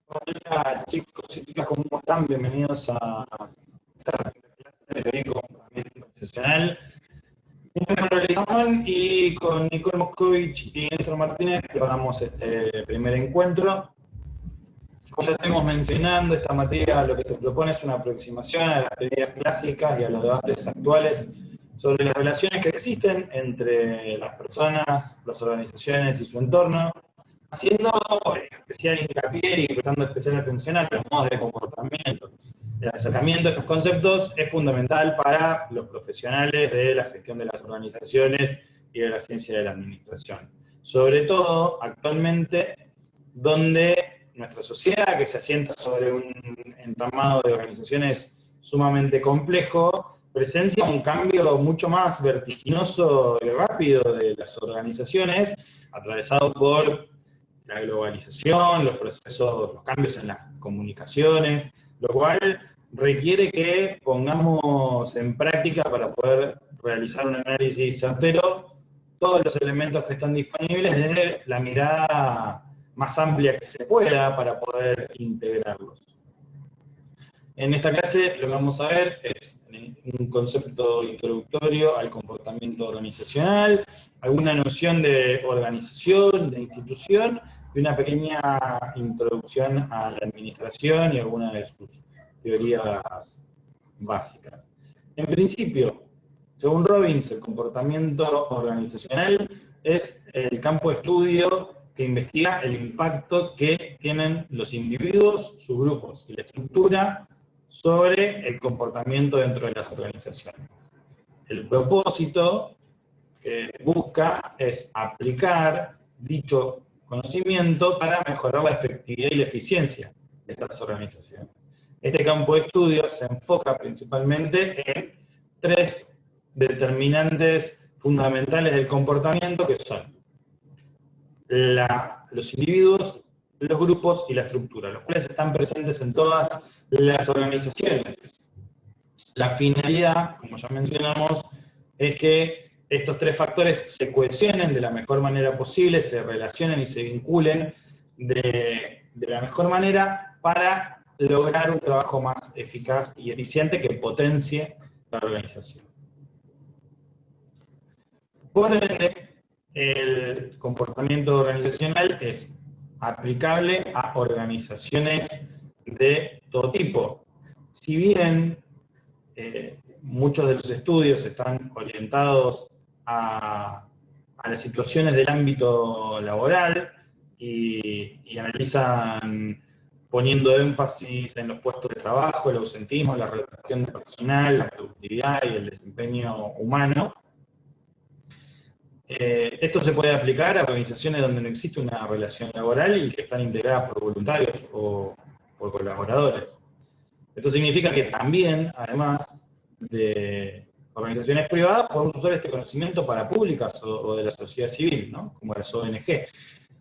Hola chicos y chicas, ¿cómo están? Bienvenidos a esta clase de periodismo organizacional. Mi nombre es Manuel Samón y con Nicole Moscovich y Néstor Martínez preparamos este primer encuentro. Como ya estamos mencionando, esta materia lo que se propone es una aproximación a las teorías clásicas y a los debates actuales sobre las relaciones que existen entre las personas, las organizaciones y su entorno, haciendo especial hincapié y prestando especial atención a los modos de comportamiento. El acercamiento a estos conceptos es fundamental para los profesionales de la gestión de las organizaciones y de la ciencia de la administración. Sobre todo, actualmente, donde nuestra sociedad, que se asienta sobre un entramado de organizaciones sumamente complejo, presencia un cambio mucho más vertiginoso y rápido de las organizaciones, atravesado por la globalización, los procesos, los cambios en las comunicaciones, lo cual requiere que pongamos en práctica para poder realizar un análisis certero todos los elementos que están disponibles desde la mirada más amplia que se pueda para poder integrarlos. En esta clase lo que vamos a ver es un concepto introductorio al comportamiento organizacional, alguna noción de organización, de institución, y una pequeña introducción a la administración y algunas de sus teorías básicas. En principio, según Robbins, el comportamiento organizacional es el campo de estudio que investiga el impacto que tienen los individuos, sus grupos y la estructura sobre el comportamiento dentro de las organizaciones. El propósito que busca es aplicar dicho conocimiento para mejorar la efectividad y la eficiencia de estas organizaciones. Este campo de estudio se enfoca principalmente en tres determinantes fundamentales del comportamiento, que son los individuos, los grupos y la estructura, los cuales están presentes en todas las organizaciones. La finalidad, como ya mencionamos, es que estos tres factores se cohesionen de la mejor manera posible, se relacionen y se vinculen de la mejor manera para lograr un trabajo más eficaz y eficiente que potencie la organización. Por ende, el comportamiento organizacional es aplicable a organizaciones de todo tipo. Si bien muchos de los estudios están orientados a las situaciones del ámbito laboral y analizan poniendo énfasis en los puestos de trabajo, el ausentismo, la relación personal, la productividad y el desempeño humano. Esto se puede aplicar a organizaciones donde no existe una relación laboral y que están integradas por voluntarios o por colaboradores. Esto significa que también, además de organizaciones privadas, podemos usar este conocimiento para públicas o de la sociedad civil, ¿no? Como las ONG.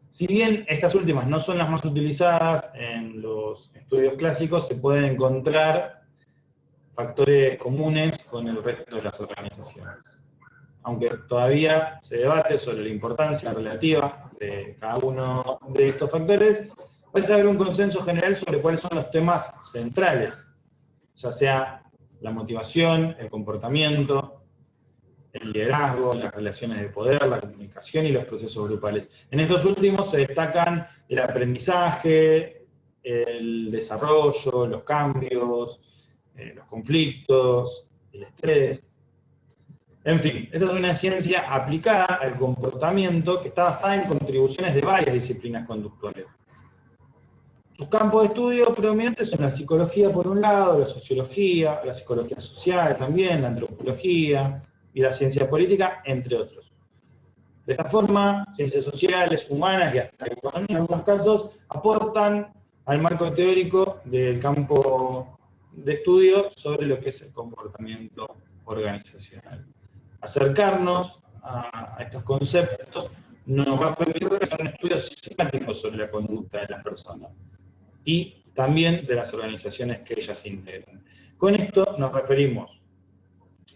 Si bien estas últimas no son las más utilizadas en los estudios clásicos, se pueden encontrar factores comunes con el resto de las organizaciones. Aunque todavía se debate sobre la importancia relativa de cada uno de estos factores, parece haber un consenso general sobre cuáles son los temas centrales, ya sea la motivación, el comportamiento, el liderazgo, las relaciones de poder, la comunicación y los procesos grupales. En estos últimos se destacan el aprendizaje, el desarrollo, los cambios, los conflictos, el estrés. En fin, esta es una ciencia aplicada al comportamiento que está basada en contribuciones de varias disciplinas conductuales. Sus campos de estudio predominantes son la psicología por un lado, la sociología, la psicología social también, la antropología y la ciencia política, entre otros. De esta forma, ciencias sociales, humanas y hasta economía en algunos casos aportan al marco teórico del campo de estudio sobre lo que es el comportamiento organizacional. Acercarnos a estos conceptos nos va a permitir realizar un estudio sistemático sobre la conducta de las personas y también de las organizaciones que ellas integran. Con esto nos referimos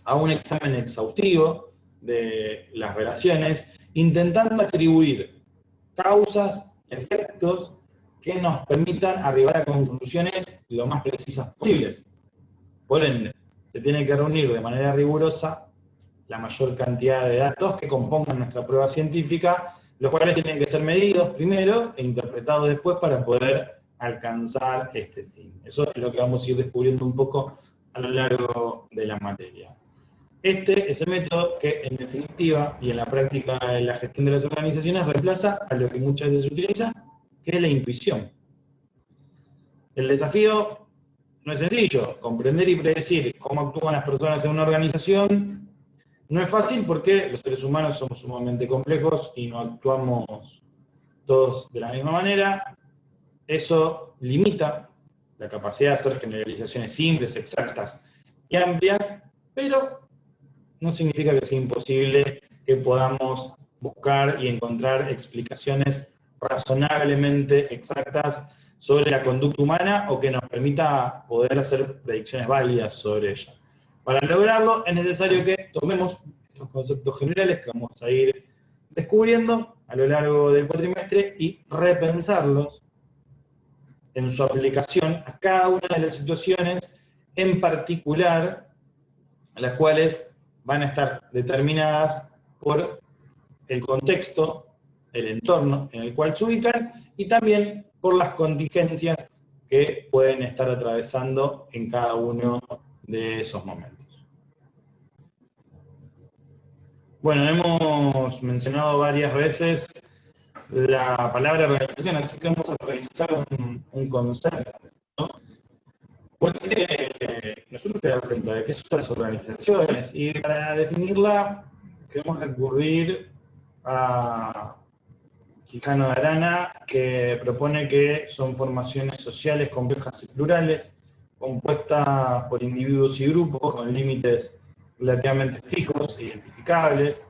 a un examen exhaustivo de las relaciones, intentando atribuir causas, efectos que nos permitan arribar a conclusiones lo más precisas posibles. Por ende, se tiene que reunir de manera rigurosa la mayor cantidad de datos que compongan nuestra prueba científica, los cuales tienen que ser medidos primero e interpretados después para poder alcanzar este fin. Eso es lo que vamos a ir descubriendo un poco a lo largo de la materia. Este es el método que, en definitiva, y en la práctica de la gestión de las organizaciones, reemplaza a lo que muchas veces se utiliza, que es la intuición. El desafío no es sencillo. Comprender y predecir cómo actúan las personas en una organización no es fácil porque los seres humanos somos sumamente complejos y no actuamos todos de la misma manera. Eso limita la capacidad de hacer generalizaciones simples, exactas y amplias, pero no significa que sea imposible que podamos buscar y encontrar explicaciones razonablemente exactas sobre la conducta humana o que nos permita poder hacer predicciones válidas sobre ella. Para lograrlo es necesario que tomemos estos conceptos generales que vamos a ir descubriendo a lo largo del cuatrimestre y repensarlos en su aplicación a cada una de las situaciones en particular, las cuales van a estar determinadas por el contexto, el entorno en el cual se ubican y también por las contingencias que pueden estar atravesando en cada uno de esos momentos. Bueno, hemos mencionado varias veces la palabra organización, así que vamos a revisar un concepto, ¿no? Porque nosotros tenemos cuenta de qué son las organizaciones y para definirla queremos recurrir a Quijano de Arana, que propone que son formaciones sociales complejas y plurales, compuestas por individuos y grupos con límites relativamente fijos e identificables,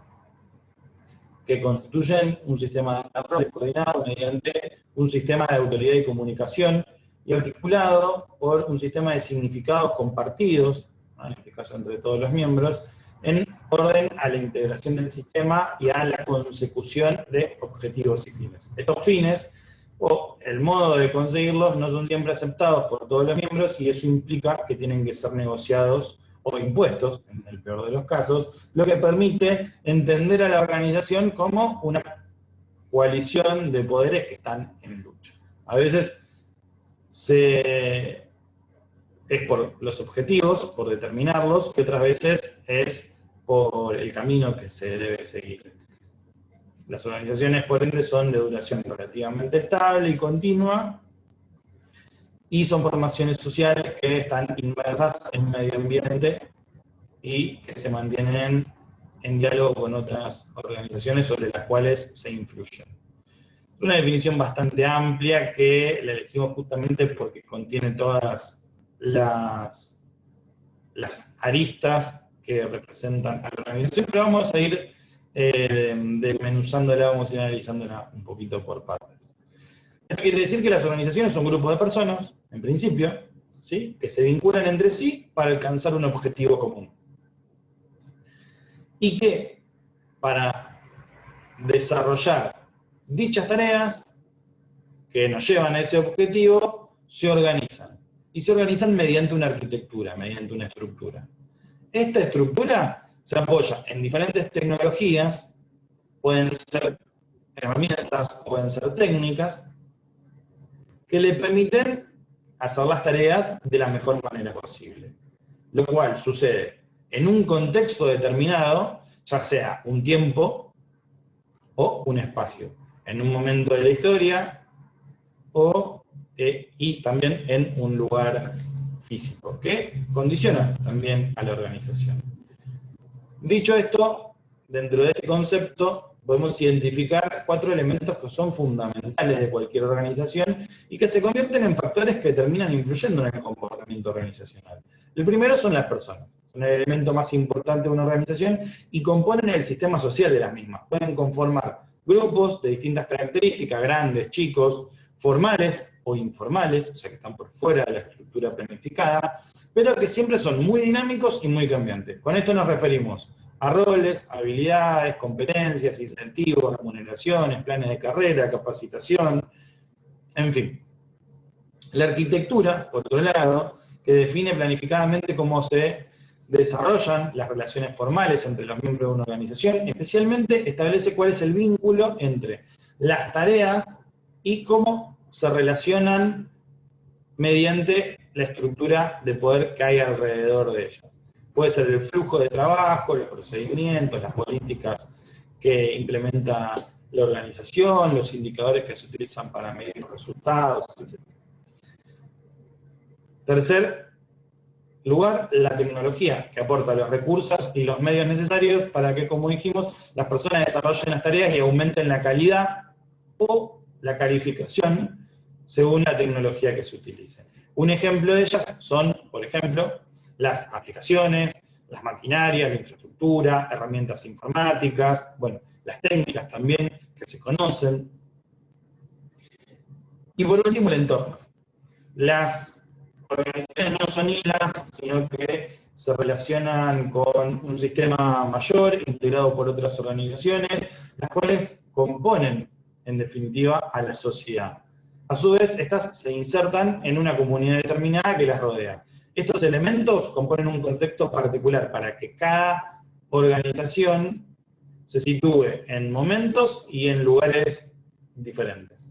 que constituyen un sistema de roles coordinado mediante un sistema de autoridad y comunicación y articulado por un sistema de significados compartidos, ¿no?, en este caso entre todos los miembros, en orden a la integración del sistema y a la consecución de objetivos y fines. Estos fines, o el modo de conseguirlos, no son siempre aceptados por todos los miembros y eso implica que tienen que ser negociados o impuestos, en el peor de los casos, lo que permite entender a la organización como una coalición de poderes que están en lucha. A veces es por los objetivos, por determinarlos, y otras veces es por el camino que se debe seguir. Las organizaciones, por ende, son de duración relativamente estable y continua, y son formaciones sociales que están inmersas en un medio ambiente y que se mantienen en diálogo con otras organizaciones sobre las cuales se influyen. Es una definición bastante amplia que la elegimos justamente porque contiene todas las aristas que representan a la organización, pero vamos a ir desmenuzándola, vamos a ir analizándola un poquito por partes. Esto quiere decir que las organizaciones son grupos de personas, en principio, ¿sí?, que se vinculan entre sí para alcanzar un objetivo común. Y que para desarrollar dichas tareas que nos llevan a ese objetivo, se organizan. Y se organizan mediante una arquitectura, mediante una estructura. Esta estructura se apoya en diferentes tecnologías, pueden ser herramientas, pueden ser técnicas, que le permiten hacer las tareas de la mejor manera posible. Lo cual sucede en un contexto determinado, ya sea un tiempo o un espacio, en un momento de la historia y también en un lugar físico, que condiciona también a la organización. Dicho esto, dentro de este concepto podemos identificar 4 elementos que son fundamentales de cualquier organización y que se convierten en factores que terminan influyendo en el comportamiento organizacional. El primero son las personas. Son el elemento más importante de una organización y componen el sistema social de las mismas. Pueden conformar grupos de distintas características, grandes, chicos, formales o informales, o sea que están por fuera de la estructura planificada, pero que siempre son muy dinámicos y muy cambiantes. Con esto nos referimos a roles, habilidades, competencias, incentivos, remuneraciones, planes de carrera, capacitación, En fin. La arquitectura, por otro lado, que define planificadamente cómo se desarrollan las relaciones formales entre los miembros de una organización, especialmente establece cuál es el vínculo entre las tareas y cómo se relacionan mediante la estructura de poder que hay alrededor de ellas. Puede ser el flujo de trabajo, los procedimientos, las políticas que implementa la organización, los indicadores que se utilizan para medir los resultados, etc. Tercer lugar, la tecnología, que aporta los recursos y los medios necesarios para que, como dijimos, las personas desarrollen las tareas y aumenten la calidad o la calificación según la tecnología que se utilice. Un ejemplo de ellas son, por ejemplo, las aplicaciones, las maquinarias, la infraestructura, herramientas informáticas, bueno, las técnicas también que se conocen. Y por último, el entorno. Las organizaciones no son islas, sino que se relacionan con un sistema mayor, integrado por otras organizaciones, las cuales componen, en definitiva, a la sociedad. A su vez, estas se insertan en una comunidad determinada que las rodea. Estos elementos componen un contexto particular para que cada organización se sitúe en momentos y en lugares diferentes.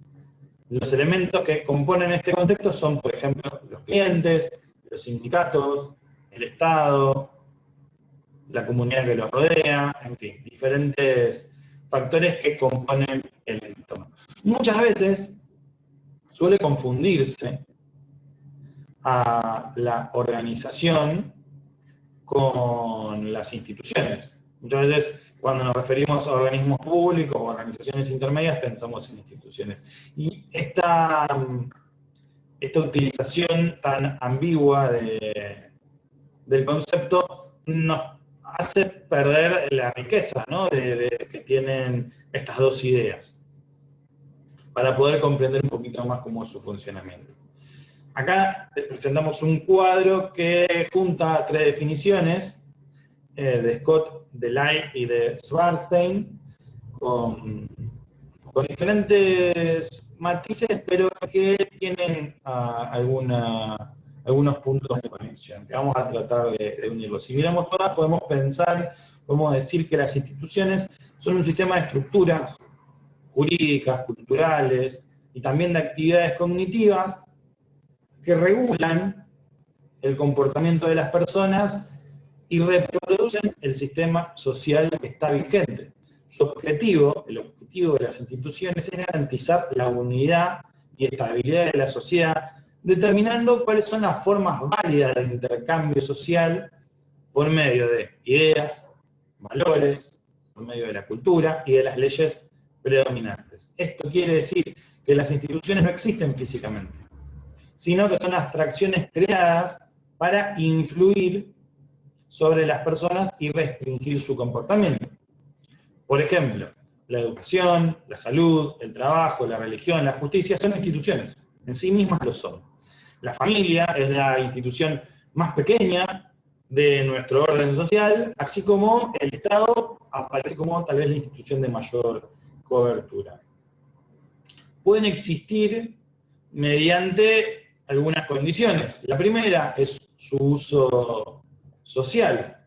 Los elementos que componen este contexto son, por ejemplo, los clientes, los sindicatos, el Estado, la comunidad que los rodea, en fin, diferentes factores que componen el entorno. Muchas veces suele confundirse a la organización con las instituciones. Muchas veces, cuando nos referimos a organismos públicos o organizaciones intermedias, pensamos en instituciones. Y esta utilización tan ambigua del concepto nos hace perder la riqueza, ¿no?, que tienen estas dos ideas, para poder comprender un poquito más cómo es su funcionamiento. Acá presentamos un cuadro que junta tres definiciones de Scott, de Lai y de Schwarzstein, con diferentes matices, pero que tienen algunos puntos de conexión, que vamos a tratar de unirlos. Si miramos todas, podemos decir que las instituciones son un sistema de estructuras jurídicas, culturales y también de actividades cognitivas que regulan el comportamiento de las personas y reproducen el sistema social que está vigente. El objetivo de las instituciones es garantizar la unidad y estabilidad de la sociedad, determinando cuáles son las formas válidas de intercambio social por medio de ideas, valores, por medio de la cultura y de las leyes predominantes. Esto quiere decir que las instituciones no existen físicamente, sino que son abstracciones creadas para influir sobre las personas y restringir su comportamiento. Por ejemplo, la educación, la salud, el trabajo, la religión, la justicia son instituciones, en sí mismas lo son. La familia es la institución más pequeña de nuestro orden social, así como el Estado aparece como tal vez la institución de mayor cobertura. Pueden existir mediante algunas condiciones. La primera es su uso social,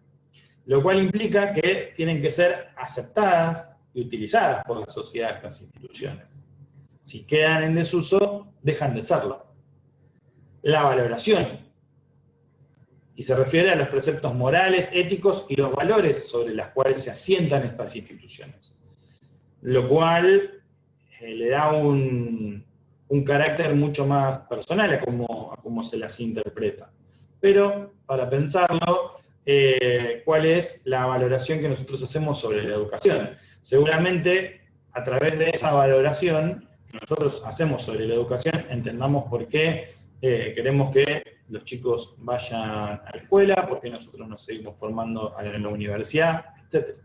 lo cual implica que tienen que ser aceptadas y utilizadas por la sociedad estas instituciones. Si quedan en desuso, dejan de serlo. La valoración, y se refiere a los preceptos morales, éticos y los valores sobre los cuales se asientan estas instituciones, lo cual le da un carácter mucho más personal a cómo se las interpreta. Pero, para pensarlo, ¿cuál es la valoración que nosotros hacemos sobre la educación? Seguramente, a través de esa valoración que nosotros hacemos sobre la educación, entendamos por qué queremos que los chicos vayan a la escuela, por qué nosotros nos seguimos formando en la universidad, etc.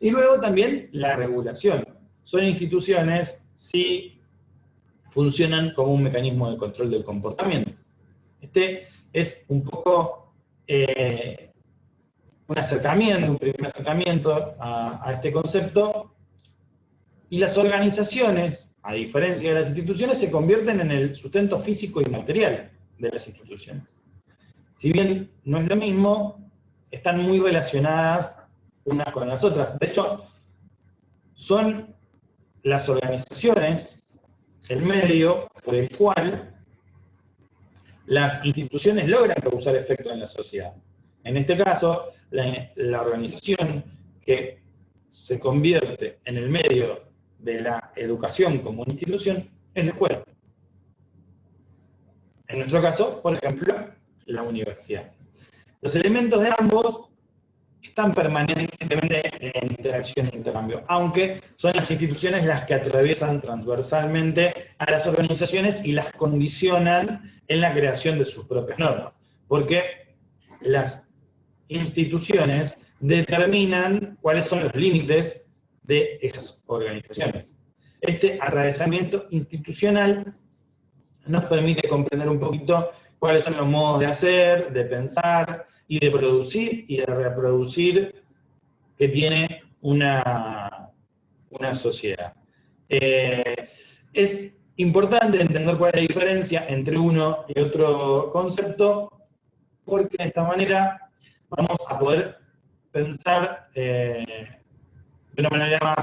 Y luego también la regulación. Son instituciones si funcionan como un mecanismo de control del comportamiento. Este es un poco un primer acercamiento a este concepto. Y las organizaciones, a diferencia de las instituciones, se convierten en el sustento físico y material de las instituciones. Si bien no es lo mismo, están muy relacionadas unas con las otras. De hecho, son las organizaciones el medio por el cual las instituciones logran causar efecto en la sociedad. En este caso, la organización que se convierte en el medio de la educación como una institución es la escuela. En nuestro caso, por ejemplo, la universidad. Los elementos de ambos están permanentemente en interacción e intercambio, aunque son las instituciones las que atraviesan transversalmente a las organizaciones y las condicionan en la creación de sus propias normas, porque las instituciones determinan cuáles son los límites de esas organizaciones. Este atravesamiento institucional nos permite comprender un poquito cuáles son los modos de hacer, de pensar y de producir y de reproducir que tiene una sociedad. Es importante entender cuál es la diferencia entre uno y otro concepto, porque de esta manera vamos a poder pensar de una manera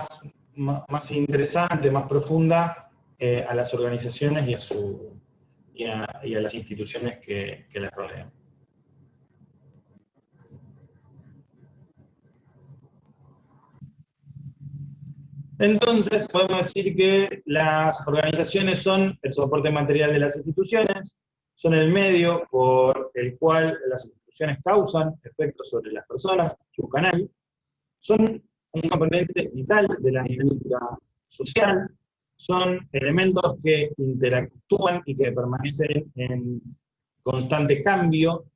más interesante, más profunda, a las organizaciones y a las instituciones que las rodean. Entonces, podemos decir que las organizaciones son el soporte material de las instituciones, son el medio por el cual las instituciones causan efectos sobre las personas, su canal, son un componente vital de la dinámica social, son elementos que interactúan y que permanecen en constante cambio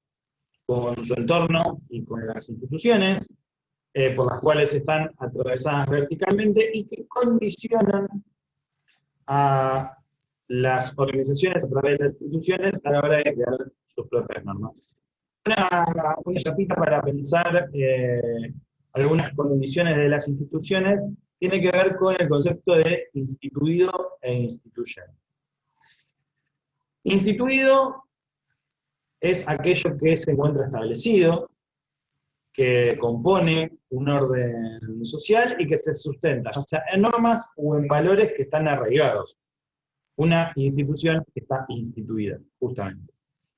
con su entorno y con las instituciones, por las cuales están atravesadas verticalmente y que condicionan a las organizaciones a través de las instituciones a la hora de crear sus propias normas. Una chapita para pensar algunas condiciones de las instituciones tiene que ver con el concepto de instituido e instituyente. Instituido es aquello que se encuentra establecido, que compone un orden social y que se sustenta, ya sea en normas o en valores que están arraigados. Una institución está instituida, justamente.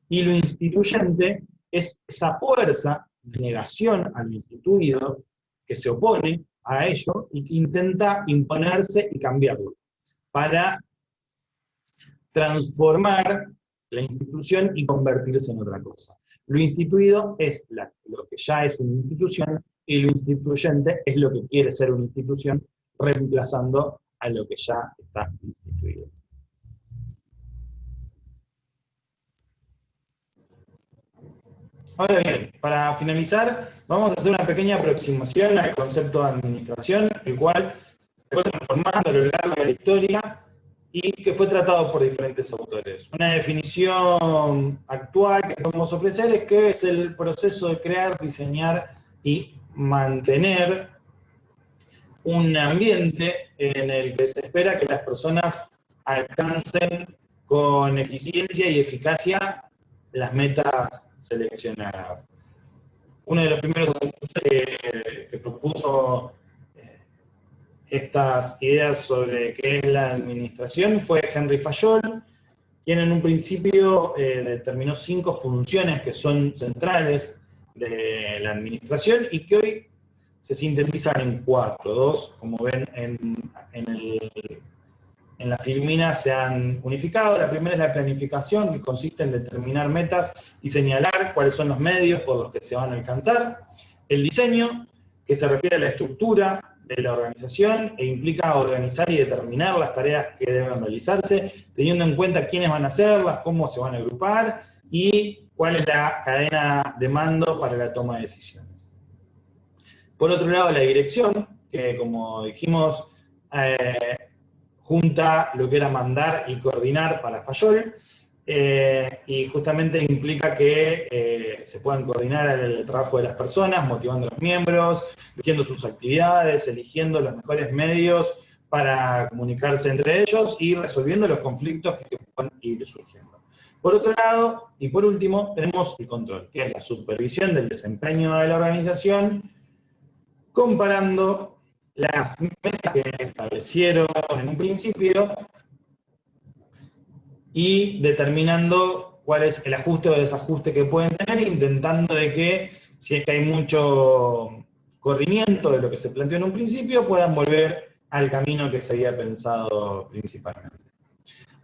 Y lo instituyente es esa fuerza de negación a lo instituido que se opone a ello y que intenta imponerse y cambiarlo para transformar la institución y convertirse en otra cosa. Lo instituido es lo que ya es una institución y lo instituyente es lo que quiere ser una institución, reemplazando a lo que ya está instituido. Ahora bien, para finalizar, vamos a hacer una pequeña aproximación al concepto de administración, el cual se fue transformando a lo largo de la historia y que fue tratado por diferentes autores. Una definición actual que podemos ofrecer es que es el proceso de crear, diseñar y mantener un ambiente en el que se espera que las personas alcancen con eficiencia y eficacia las metas seleccionadas. Uno de los primeros que propuso estas ideas sobre qué es la administración fue Henry Fayol, quien en un principio determinó 5 funciones que son centrales de la administración y que hoy se sintetizan en 4. 2, como ven en la filmina, se han unificado. La primera es la planificación, que consiste en determinar metas y señalar cuáles son los medios por los que se van a alcanzar. El diseño, que se refiere a la estructura de la organización e implica organizar y determinar las tareas que deben realizarse, teniendo en cuenta quiénes van a hacerlas, cómo se van a agrupar y cuál es la cadena de mando para la toma de decisiones. Por otro lado, la dirección, que como dijimos, junta lo que era mandar y coordinar para Fayol, y justamente implica que se puedan coordinar el trabajo de las personas, motivando a los miembros, eligiendo sus actividades, eligiendo los mejores medios para comunicarse entre ellos y resolviendo los conflictos que puedan ir surgiendo. Por otro lado, y por último, tenemos el control, que es la supervisión del desempeño de la organización, comparando las metas que establecieron en un principio y determinando cuál es el ajuste o desajuste que pueden tener, intentando de que, si es que hay mucho corrimiento de lo que se planteó en un principio, puedan volver al camino que se había pensado principalmente.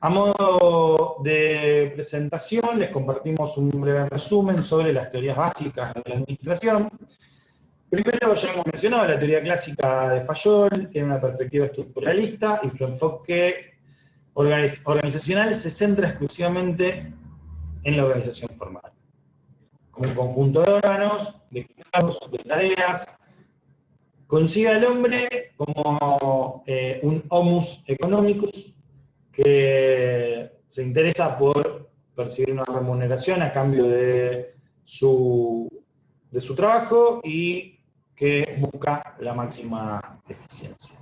A modo de presentación, les compartimos un breve resumen sobre las teorías básicas de la administración. Primero, ya hemos mencionado la teoría clásica de Fayol, tiene una perspectiva estructuralista y su enfoque organizacional se centra exclusivamente en la organización formal, como un conjunto de órganos, de cargos, de tareas. Concibe al hombre como un homus economicus que se interesa por percibir una remuneración a cambio de su trabajo y que busca la máxima eficiencia.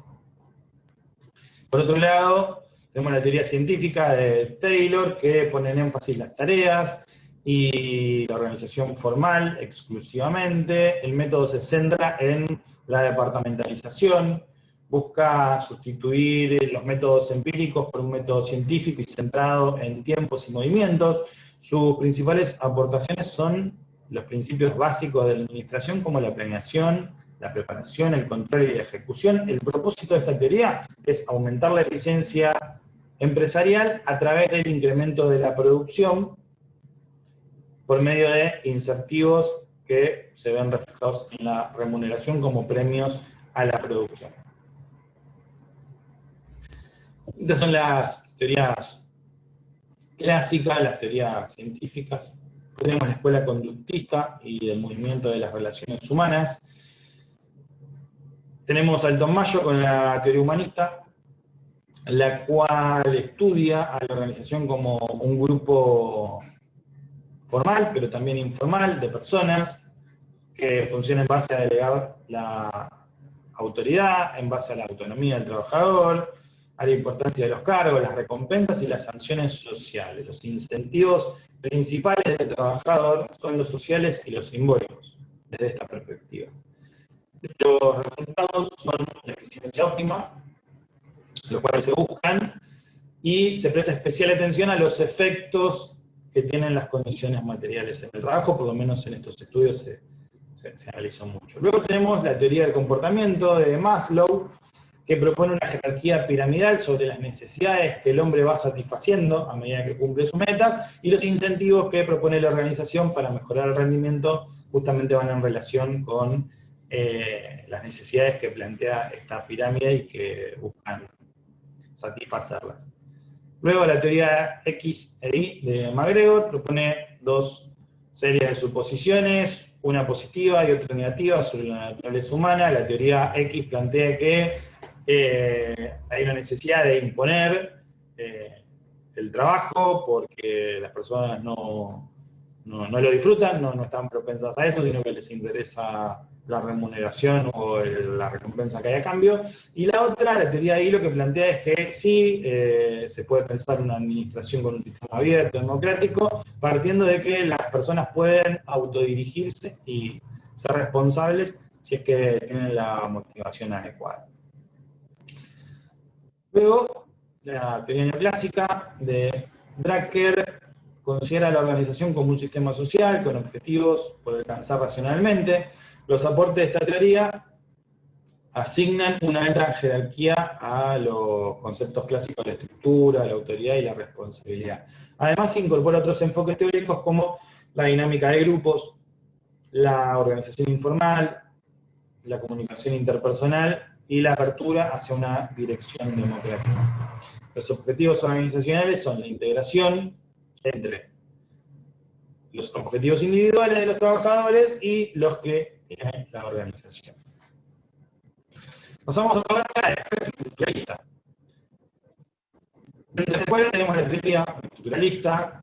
Por otro lado, tenemos la teoría científica de Taylor, que pone en énfasis las tareas y la organización formal exclusivamente. El método se centra en la departamentalización, busca sustituir los métodos empíricos por un método científico y centrado en tiempos y movimientos. Sus principales aportaciones son los principios básicos de la administración, como la planeación, la preparación, el control y la ejecución. El propósito de esta teoría es aumentar la eficiencia empresarial a través del incremento de la producción por medio de incentivos que se ven reflejados en la remuneración como premios a la producción. Estas son las teorías clásicas, las teorías científicas. Tenemos la escuela conductista y del movimiento de las relaciones humanas. Tenemos a Alton Mayo con la teoría humanista, la cual estudia a la organización como un grupo formal, pero también informal, de personas que funcionan en base a delegar la autoridad, en base a la autonomía del trabajador, a la importancia de los cargos, las recompensas y las sanciones sociales. Los incentivos principales del trabajador son los sociales y los simbólicos, desde esta perspectiva. Los resultados son la eficiencia óptima, los cuales se buscan, y se presta especial atención a los efectos que tienen las condiciones materiales en el trabajo, por lo menos en estos estudios se analizó mucho. Luego tenemos la teoría del comportamiento de Maslow, que propone una jerarquía piramidal sobre las necesidades que el hombre va satisfaciendo a medida que cumple sus metas, y los incentivos que propone la organización para mejorar el rendimiento justamente van en relación con las necesidades que plantea esta pirámide y que buscan satisfacerlas. Luego la teoría X e Y de MacGregor propone dos series de suposiciones, una positiva y otra negativa sobre la naturaleza humana. La teoría X plantea que hay una necesidad de imponer el trabajo porque las personas no lo disfrutan, no están propensas a eso, sino que les interesa la remuneración o la recompensa que hay a cambio. Y la otra, la teoría Y, lo que plantea es que sí se puede pensar una administración con un sistema abierto, democrático, partiendo de que las personas pueden autodirigirse y ser responsables si es que tienen la motivación adecuada. Luego, la teoría neoclásica de Drucker considera la organización como un sistema social con objetivos por alcanzar racionalmente. Los aportes de esta teoría asignan una alta jerarquía a los conceptos clásicos de la estructura, la autoridad y la responsabilidad. Además, se incorpora otros enfoques teóricos como la dinámica de grupos, la organización informal, la comunicación interpersonal y la apertura hacia una dirección democrática. Los objetivos organizacionales son la integración entre los objetivos individuales de los trabajadores y los que tiene la organización. Pasamos ahora a la escuela estructuralista. Después tenemos la teoría estructuralista,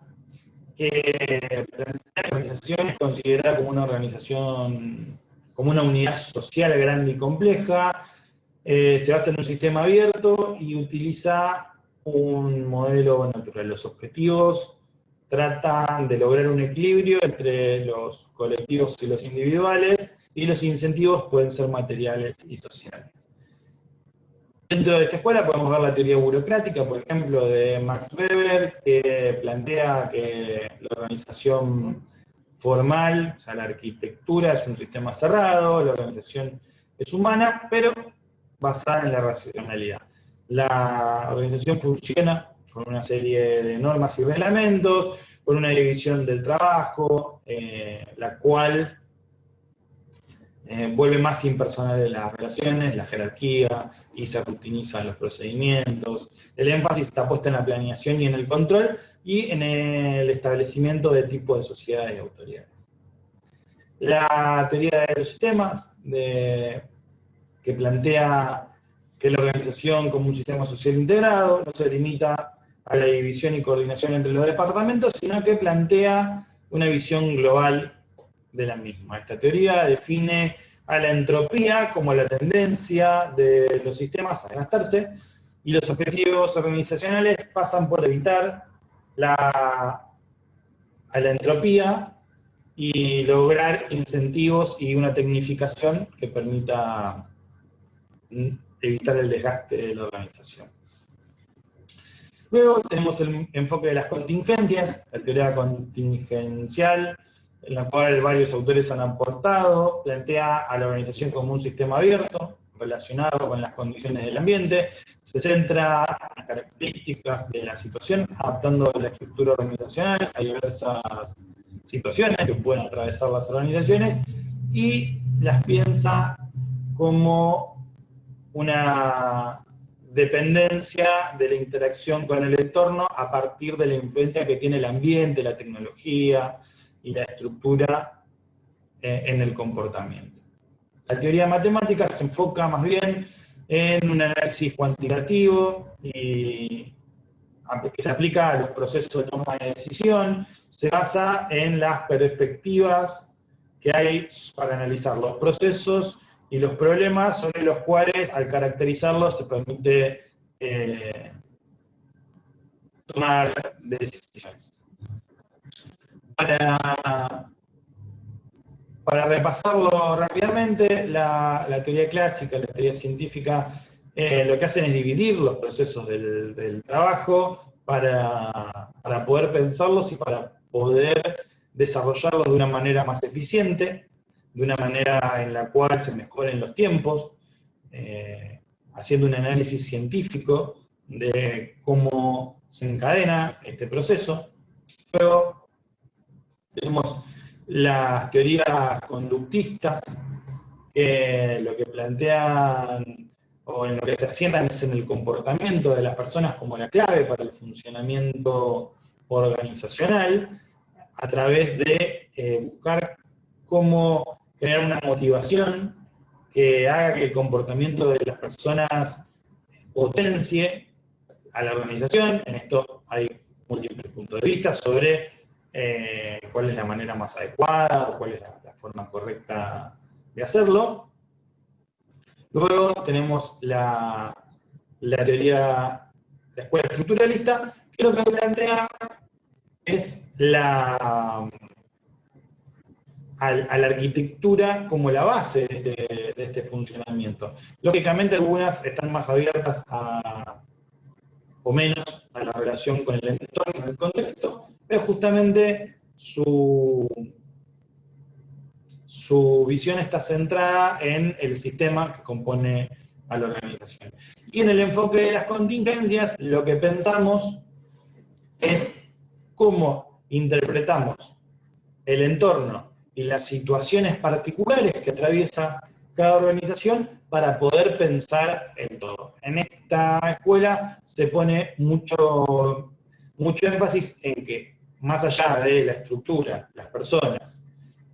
que plantea la organización es considerada como una organización, como una unidad social grande y compleja, Se basa en un sistema abierto y utiliza un modelo natural. Los objetivos tratan de lograr un equilibrio entre los colectivos y los individuales, y los incentivos pueden ser materiales y sociales. Dentro de esta escuela podemos ver la teoría burocrática, por ejemplo, de Max Weber, que plantea que la organización formal, o sea, la arquitectura es un sistema cerrado, la organización es humana, pero basada en la racionalidad. La organización funciona con una serie de normas y reglamentos, con una división del trabajo, la cual vuelve más impersonales las relaciones, la jerarquía, y se rutinizan los procedimientos. El énfasis está puesto en la planeación y en el control, y en el establecimiento de tipos de sociedades y autoridades. La teoría de los sistemas, que plantea que la organización como un sistema social integrado no se limita a la división y coordinación entre los departamentos, sino que plantea una visión global de la misma. Esta teoría define a la entropía como la tendencia de los sistemas a gastarse, y los objetivos organizacionales pasan por evitar a la entropía y lograr incentivos y una tecnificación que permita evitar el desgaste de la organización. Luego tenemos el enfoque de las contingencias, la teoría contingencial, en la cual varios autores han aportado, plantea a la organización como un sistema abierto, relacionado con las condiciones del ambiente, se centra en las características de la situación, adaptando la estructura organizacional a diversas situaciones que pueden atravesar las organizaciones, y las piensa como una dependencia de la interacción con el entorno a partir de la influencia que tiene el ambiente, la tecnología y la estructura en el comportamiento. La teoría matemática se enfoca más bien en un análisis cuantitativo y que se aplica a los procesos de toma de decisión, se basa en las perspectivas que hay para analizar los procesos y los problemas sobre los cuales, al caracterizarlos, se permite tomar decisiones. Para repasarlo rápidamente, la teoría clásica, la teoría científica, lo que hacen es dividir los procesos del trabajo para poder pensarlos y para poder desarrollarlos de una manera más eficiente, de una manera en la cual se mejoren los tiempos, haciendo un análisis científico de cómo se encadena este proceso. Luego tenemos las teorías conductistas, que lo que plantean o en lo que se asientan es en el comportamiento de las personas como la clave para el funcionamiento organizacional, a través de buscar cómo crear una motivación que haga que el comportamiento de las personas potencie a la organización. En esto hay múltiples puntos de vista sobre cuál es la manera más adecuada o cuál es la forma correcta de hacerlo. Luego tenemos la teoría, la escuela estructuralista, que lo que plantea es a la arquitectura como la base de este funcionamiento. Lógicamente algunas están más abiertas o menos a la relación con el entorno, con el contexto, pero justamente su visión está centrada en el sistema que compone a la organización. Y en el enfoque de las contingencias, lo que pensamos es cómo interpretamos el entorno y las situaciones particulares que atraviesa cada organización para poder pensar en todo. En esta escuela se pone mucho énfasis en que, más allá de la estructura, las personas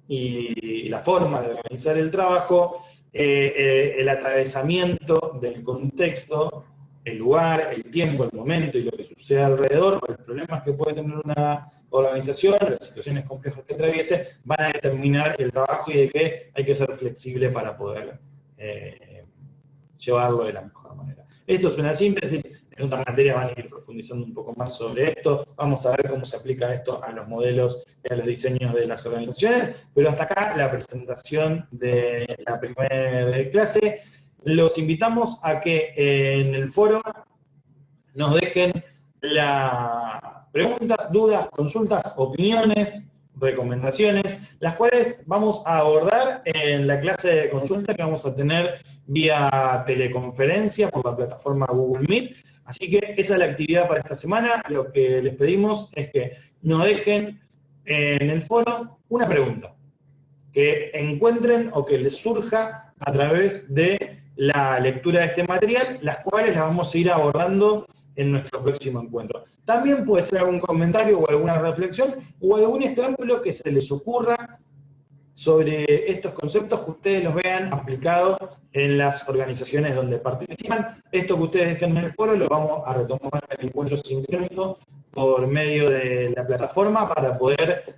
y la forma de organizar el trabajo, el atravesamiento del contexto, el lugar, el tiempo, el momento y lo que sucede alrededor, los problemas que puede tener una organización, las situaciones complejas que atraviese, van a determinar el trabajo y de que hay que ser flexible para poder llevarlo de la mejor manera. Esto es una síntesis. En otra materia van a ir profundizando un poco más sobre esto. Vamos a ver cómo se aplica esto a los modelos y a los diseños de las organizaciones. Pero hasta acá la presentación de la primera clase. Los invitamos a que en el foro nos dejen preguntas, dudas, consultas, opiniones, recomendaciones, las cuales vamos a abordar en la clase de consulta que vamos a tener vía teleconferencia por la plataforma Google Meet. Así que esa es la actividad para esta semana. Lo que les pedimos es que nos dejen en el foro una pregunta que encuentren o que les surja a través de la lectura de este material, las cuales las vamos a ir abordando en nuestro próximo encuentro. También puede ser algún comentario o alguna reflexión o algún ejemplo que se les ocurra sobre estos conceptos que ustedes los vean aplicados en las organizaciones donde participan. Esto que ustedes dejen en el foro lo vamos a retomar en el encuentro sincrónico por medio de la plataforma para poder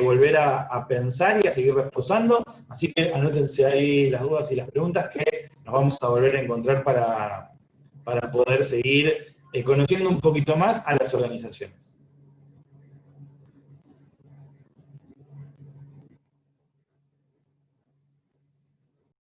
volver a pensar y a seguir reforzando. Así que anótense ahí las dudas y las preguntas que nos vamos a volver a encontrar para poder seguir conociendo un poquito más a las organizaciones.